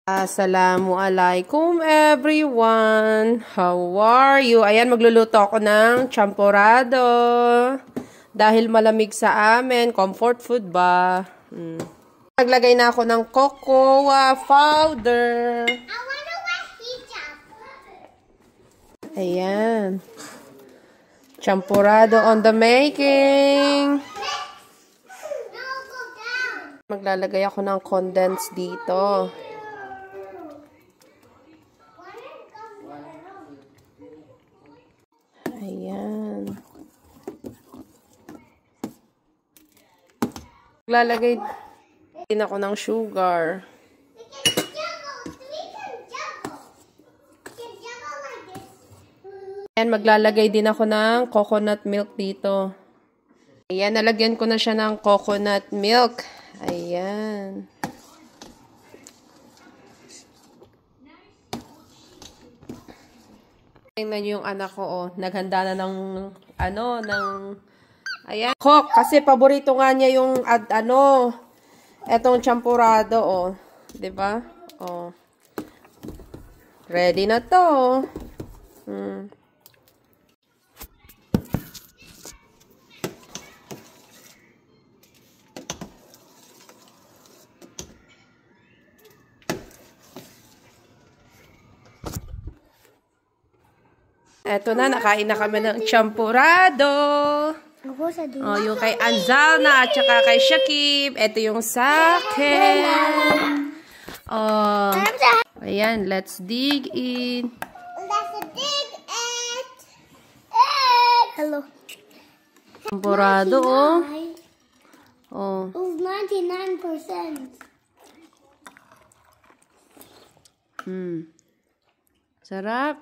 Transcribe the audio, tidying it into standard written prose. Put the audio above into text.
Assalamualaikum everyone! How are you? Ayan, magluluto ako ng champorado. Dahil malamig sa amin, comfort food ba? Naglagay na ako ng cocoa powder. Ayan. Champorado on the making. Maglalagay ako ng condensed dito. Ayan. Maglalagay din ako ng sugar. Ayan, maglalagay din ako ng coconut milk dito. Ayan, nalagyan ko na siya ng coconut milk. Ayan. Tingnan niyo yung anak ko, oh. Naghanda na ng, ayan. Cook, kasi paborito nga niya yung, etong champorado, oh. Diba? Oh. Ready na to. Eto na, nakain na kami ng champorado. Oh, yung kay Anzalna at saka kay Shakib. Eto yung sa akin. Oh, ayan, let's dig in. Let's dig it. Hello. Champorado, oh. Oh. It was 99%. Sarap.